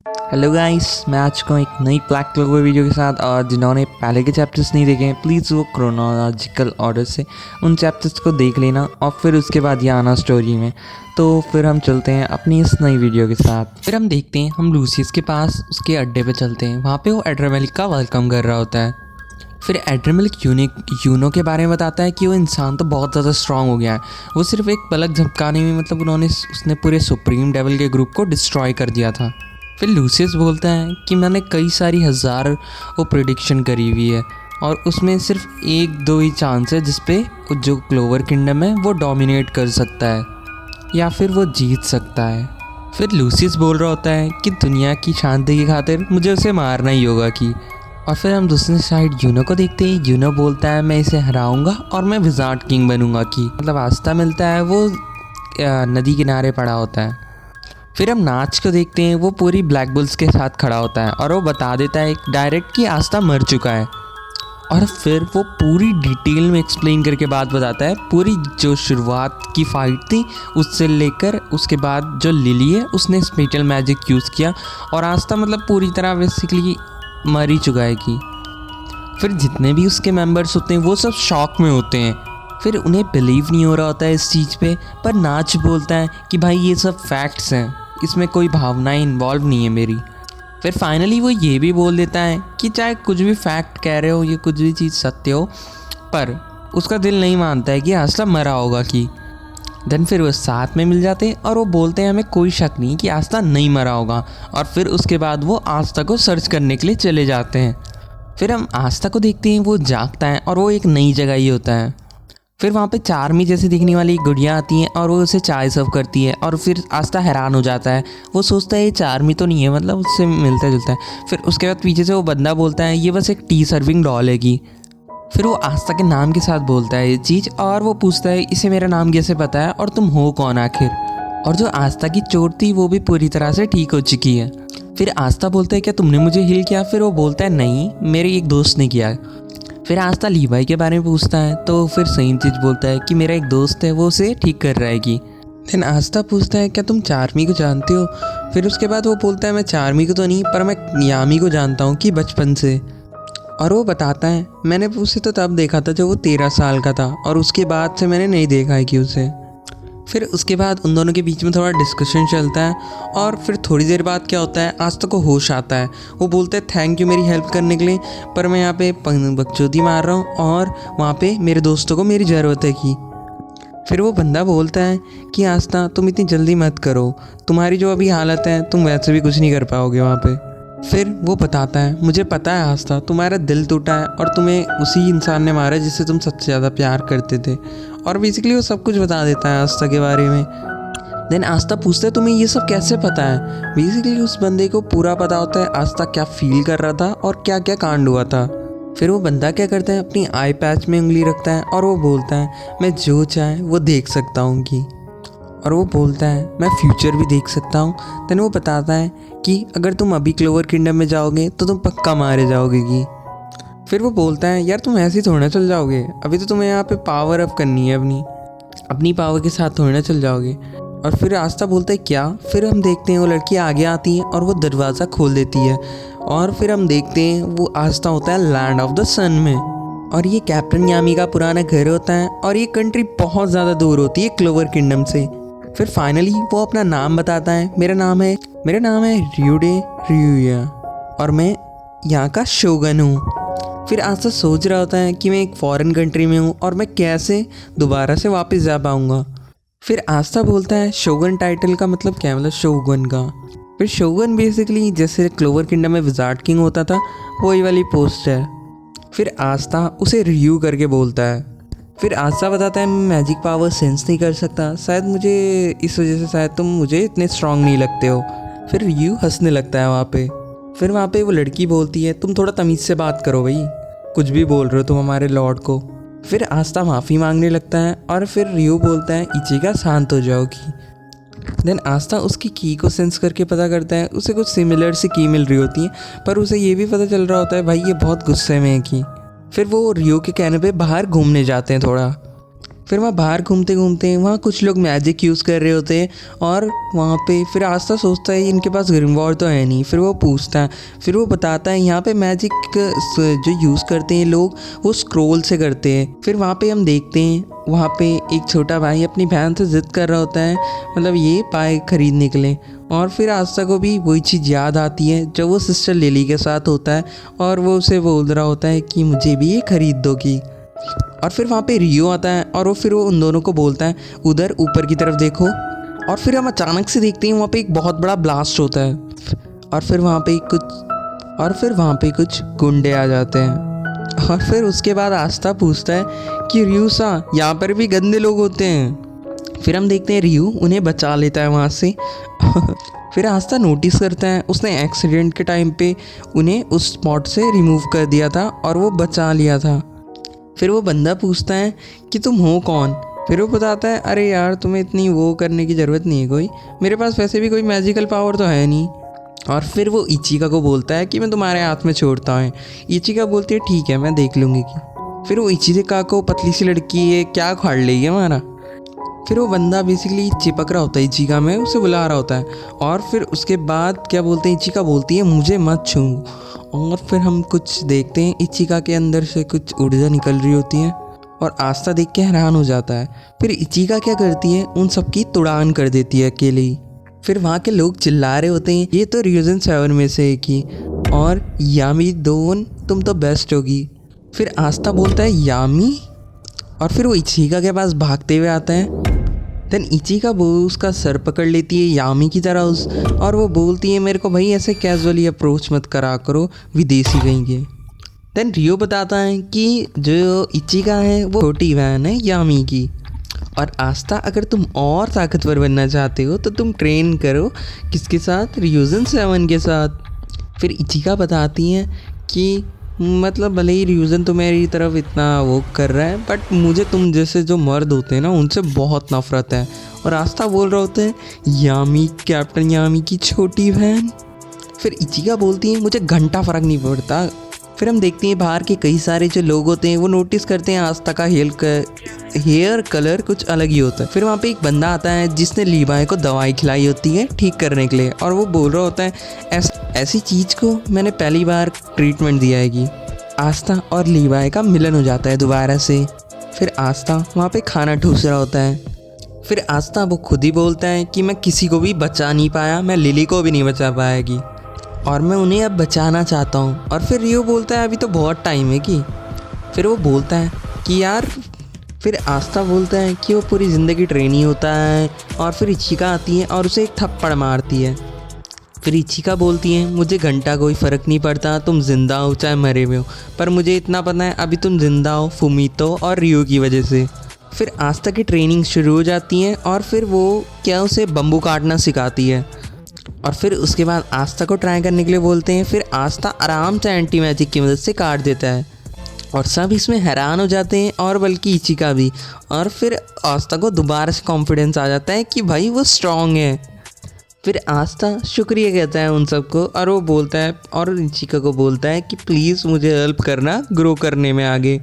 Hello guys, मैं आज को एक नई ब्लैक क्लोवर वीडियो के साथ। और जिन्होंने पहले के चैप्टर्स नहीं देखे हैं, प्लीज़ वो क्रोनोलॉजिकल ऑर्डर से उन चैप्टर्स को देख लेना और फिर उसके बाद ये आना स्टोरी में। तो फिर हम चलते हैं अपनी इस नई वीडियो के साथ। फिर हम देखते हैं, हम लूसियस के पास उसके अड्डे पे चलते हैं। वहाँ पे वो एड्रामेलिक का वेलकम कर रहा होता है। फिर एड्रामेलिक यूनो के बारे में बताता है कि वो इंसान तो बहुत ज़्यादा स्ट्रांग हो गया है। वो सिर्फ एक पलक झपकाने में मतलब उसने पूरे सुप्रीम डेविल के ग्रुप को डिस्ट्रॉय कर दिया था। फिर लूसियस बोलता है कि मैंने कई सारी हज़ार वो प्रेडिक्शन करी हुई है और उसमें सिर्फ एक दो ही चांस है जिस पे जो क्लोवर किंगडम है वो डोमिनेट कर सकता है या फिर वो जीत सकता है। फिर लूसियस बोल रहा होता है कि दुनिया की शांति की खातिर मुझे उसे मारना ही होगा कि। और फिर हम दूसरी साइड यूनो को देखते हैं। यूनो बोलता है मैं इसे हराऊंगा और मैं विजार्ड किंग बनूंगा कि मतलब आस्था मिलता है। वो नदी किनारे पड़ा होता है। फिर हम नाच को देखते हैं। वो पूरी ब्लैक बुल्स के साथ खड़ा होता है और वो बता देता है डायरेक्ट कि आस्था मर चुका है। और फिर वो पूरी डिटेल में एक्सप्लेन करके बात बताता है, पूरी जो शुरुआत की फ़ाइट थी उससे लेकर उसके बाद जो लिली है उसने स्पेशल मैजिक यूज़ किया और आस्था मतलब पूरी तरह बेसिकली मर ही चुका है कि। फिर जितने भी उसके मेंबर्स होते हैं वो सब शॉक में होते हैं। फिर उन्हें बिलीव नहीं हो रहा होता है इस चीज़ पे, पर नाच बोलता है कि भाई ये सब फैक्ट्स हैं, इसमें कोई भावनाएं इन्वॉल्व नहीं है मेरी। फिर फाइनली वो ये भी बोल देता है कि चाहे कुछ भी फैक्ट कह रहे हो, ये कुछ भी चीज़ सत्य हो, पर उसका दिल नहीं मानता है कि आस्था मरा होगा कि। देन फिर वो साथ में मिल जाते हैं और वो बोलते हैं हमें कोई शक नहीं कि आस्था नहीं मरा होगा। और फिर उसके बाद वो आस्था को सर्च करने के लिए चले जाते हैं। फिर हम आस्था को देखते हैं, वो जागता है और वो एक नई जगह ही होता है। फिर वहाँ पे चार्मी जैसी दिखने वाली गुड़िया आती हैं और वो उसे चाय सर्व करती है। और फिर आस्था हैरान हो जाता है। वो सोचता है ये चार्मी तो नहीं है, मतलब उससे मिलता जुलता है। फिर उसके बाद पीछे से वो बंदा बोलता है ये बस एक टी सर्विंग डॉल है की। फिर वो आस्था के नाम के साथ बोलता है ये चीज़ और वो पूछता है इसे मेरा नाम कैसे पता है और तुम हो कौन आखिर। और जो आस्था की चोट थी वो भी पूरी तरह से ठीक हो चुकी है। फिर आस्था बोलता है क्या तुमने मुझे हील किया? फिर वो बोलता है नहीं, मेरे एक दोस्त ने किया। फिर आस्था लीवाई के बारे में पूछता है तो फिर सही चीज़ बोलता है कि मेरा एक दोस्त है, वो उसे ठीक कर रहा है कि। देन आस्था पूछता है क्या तुम चार्मी को जानते हो? फिर उसके बाद वो बोलता है मैं चार्मी को तो नहीं, पर मैं यामी को जानता हूँ कि बचपन से। और वो बताता है मैंने उसे तो तब देखा था जब वो 13 साल का था और उसके बाद से मैंने नहीं देखा है कि उसे। फिर उसके बाद उन दोनों के बीच में थोड़ा डिस्कशन चलता है और फिर थोड़ी देर बाद क्या होता है, आस्था को होश आता है। वो बोलते हैं थैंक यू मेरी हेल्प करने के लिए, पर मैं यहाँ पे बकचोदी मार रहा हूँ और वहाँ पे मेरे दोस्तों को मेरी ज़रूरत है कि। फिर वो बंदा बोलता है कि आस्था तुम इतनी जल्दी मत करो, तुम्हारी जो अभी हालत है तुम वैसे भी कुछ नहीं कर पाओगे वहाँ पे। फिर वो बताता है मुझे पता है आस्था तुम्हारा दिल टूटा है और तुम्हें उसी इंसान ने मारा जिससे तुम सबसे ज़्यादा प्यार करते थे। और बेसिकली वो सब कुछ बता देता है आस्था के बारे में। देन आस्था पूछता है तुम्हें ये सब कैसे पता है? बेसिकली उस बंदे को पूरा पता होता है आस्था क्या फील कर रहा था और क्या क्या कांड हुआ था। फिर वो बंदा क्या करता है, अपनी आई पैच में उंगली रखता है और वो बोलता है मैं जो चाहे वो देख सकता हूँ कि। और वो बोलता है मैं फ्यूचर भी देख सकता हूँ। देन वो बताता है कि अगर तुम अभी क्लोवर किंगडम में जाओगे तो तुम पक्का मारे जाओगे कि। फिर वो बोलता है यार तुम ऐसे ही थोड़ा चल जाओगे, अभी तो तुम्हें यहाँ पे पावर अप करनी है, अपनी पावर के साथ थोड़ा चल जाओगे। और फिर आस्था बोलता है क्या? फिर हम देखते हैं वो लड़की आगे आती है और वो दरवाज़ा खोल देती है और फिर हम देखते हैं वो आस्था होता है लैंड ऑफ द सन में। और ये कैप्टन यामी का पुराना घर होता है और ये कंट्री बहुत ज़्यादा दूर होती है क्लोवर किंगडम से। फिर फाइनली वो अपना नाम बताता है, मेरा नाम है रियूडे रियूया और मैं यहाँ का शोगन हूँ। फिर आस्था सोच रहा होता है कि मैं एक फॉरेन कंट्री में हूँ और मैं कैसे दोबारा से वापस जा पाऊँगा। फिर आस्था बोलता है शोगन टाइटल का मतलब क्या है, मतलब शोगन का। फिर शोगन बेसिकली जैसे क्लोवर किंगडम में विजार्ड किंग होता था वही वाली पोस्ट है। फिर आस्था उसे रिव्यू करके बोलता है। फिर आस्था बताता है मैं मैजिक पावर सेंस नहीं कर सकता, शायद मुझे इस वजह से शायद तुम मुझे इतने स्ट्रांग नहीं लगते हो। फिर रिव्यू हंसने लगता है वहाँ पे। फिर वहाँ पे वो लड़की बोलती है तुम थोड़ा तमीज़ से बात करो भाई, कुछ भी बोल रहे हो तुम हमारे लॉर्ड को। फिर आस्था माफ़ी मांगने लगता है और फिर रियो बोलता है इचिका शांत हो जाओगी। देन आस्था उसकी की को सेंस करके पता करता है, उसे कुछ सिमिलर सी की मिल रही होती है, पर उसे ये भी पता चल रहा होता है भाई ये बहुत गुस्से में है की। फिर वो रियो के कहने पे बाहर घूमने जाते हैं थोड़ा। फिर वहाँ बाहर घूमते घूमते वहाँ कुछ लोग मैजिक यूज़ कर रहे होते हैं और वहाँ पे फिर आस्था सोचता है इनके पास ग्रिमवॉल्ड तो है नहीं। फिर वो पूछता है, फिर वो बताता है यहाँ पे मैजिक जो यूज़ करते हैं लोग वो स्क्रोल से करते हैं। फिर वहाँ पे हम देखते हैं वहाँ पे एक छोटा भाई अपनी बहन से ज़िद कर रहा होता है, मतलब ये पाए खरीदने के लिए। और फिर आस्था को भी वही चीज़ याद आती है जब वो सिस्टर लिली के साथ होता है और वो उसे बोल रहा होता है कि मुझे भी ये खरीद दोगी। और फिर वहाँ पे रियो आता है और वो उन दोनों को बोलता है उधर ऊपर की तरफ देखो। और फिर हम अचानक से देखते हैं वहाँ पे एक बहुत बड़ा ब्लास्ट होता है और फिर वहाँ पे कुछ गुंडे आ जाते हैं। और फिर उसके बाद आस्था पूछता है कि रियो सा यहाँ पर भी गंदे लोग होते हैं। फिर हम देखते हैं रियो उन्हें बचा लेता है वहाँ से। फिर आस्था नोटिस करता है उसने एक्सीडेंट के टाइम पे उन्हें उस स्पॉट से रिमूव कर दिया था और वो बचा लिया था। फिर वो बंदा पूछता है कि तुम हो कौन। फिर वो बताता है अरे यार तुम्हें इतनी वो करने की ज़रूरत नहीं है कोई, मेरे पास वैसे भी कोई मैजिकल पावर तो है नहीं। और फिर वो इचिका को बोलता है कि मैं तुम्हारे हाथ में छोड़ता हूँ। इचिका बोलती है ठीक है मैं देख लूँगी कि। फिर वो इचिका को पतली सी लड़की है क्या उखाड़ लेगी हमारा। फिर वो बंदा बेसिकली चिपक रहा होता है इचिका में, उसे बुला रहा होता है। और फिर उसके बाद क्या बोलते हैं, इचिका बोलती है मुझे मत छू। और फिर हम कुछ देखते हैं इचिका के अंदर से कुछ ऊर्जा निकल रही होती है और आस्था देख के हैरान हो जाता है। फिर इचिका क्या करती है उन सबकी तुड़ान कर देती है अकेले ही। फिर वहाँ के लोग चिल्ला रहे होते हैं ये तो रियोजन 7 में से एक ही, और यामी दोन तुम तो बेस्ट होगी। फिर आस्था बोलता है यामी, और फिर वो इचिका के पास भागते हुए आता है। देन इचिका वो उसका सर पकड़ लेती है यामी की तरह और वो बोलती है मेरे को भाई ऐसे कैजुअली अप्रोच मत करा करो विदेशी कहेंगे। देन रियो बताता है कि जो इचिका है वो छोटी बहन है यामी की, और आस्था अगर तुम और ताकतवर बनना चाहते हो तो तुम ट्रेन करो किसके साथ, रियोजन 7 के साथ। फिर इचिका बताती हैं कि मतलब भले ही रियोजन तो मेरी तरफ इतना वो कर रहा है बट मुझे तुम जैसे जो मर्द होते हैं ना उनसे बहुत नफरत है। और आस्था बोल रहे होते हैं यामी, कैप्टन यामी की छोटी बहन। फिर इचिका बोलती है मुझे घंटा फ़र्क नहीं पड़ता। फिर हम देखते हैं बाहर के कई सारे जो लोग होते हैं वो नोटिस करते हैं आस्था का हेयर कलर कुछ अलग ही होता है। फिर वहाँ पे एक बंदा आता है जिसने लीवाई को दवाई खिलाई होती है ठीक करने के लिए, और वो बोल रहा होता है ऐसी चीज़ को मैंने पहली बार ट्रीटमेंट दिया है कि। आस्था और लीवाई का मिलन हो जाता है दोबारा से। फिर आस्था वहाँ पे खाना ठूस रहा होता है। फिर आस्था वो खुद ही बोलता है कि मैं किसी को भी बचा नहीं पाया, मैं लिली को भी नहीं बचा पाएगी और मैं उन्हें अब बचाना चाहता हूँ। और फिर रियो बोलता है अभी तो बहुत टाइम है कि। फिर वो बोलता है कि यार, फिर आस्था बोलता है कि वो पूरी ज़िंदगी ट्रेनी होता है। और फिर इचिका आती है और उसे एक थप्पड़ मारती है। फिर इचिका बोलती है मुझे घंटा कोई फ़र्क नहीं पड़ता, तुम जिंदा हो चाहे मरे हुए हो, पर मुझे इतना पता है अभी तुम जिंदा हो फुमीतो और रियो की वजह से। फिर आस्था की ट्रेनिंग शुरू हो जाती है और फिर वो क्या उसे बम्बू काटना सिखाती है। और फिर उसके बाद आस्था को ट्राई करने के लिए बोलते हैं। फिर आस्था आराम से एंटी मैजिक की मदद से काट देता है और सब इसमें हैरान हो जाते हैं, और बल्कि इचिका भी। और फिर आस्था को दोबारा से कॉन्फिडेंस आ जाता है कि भाई वो स्ट्रॉन्ग है। फिर आस्था शुक्रिया कहता है उन सबको और वो बोलता है और इचिका को बोलता है कि प्लीज़ मुझे हेल्प करना ग्रो करने में आगे।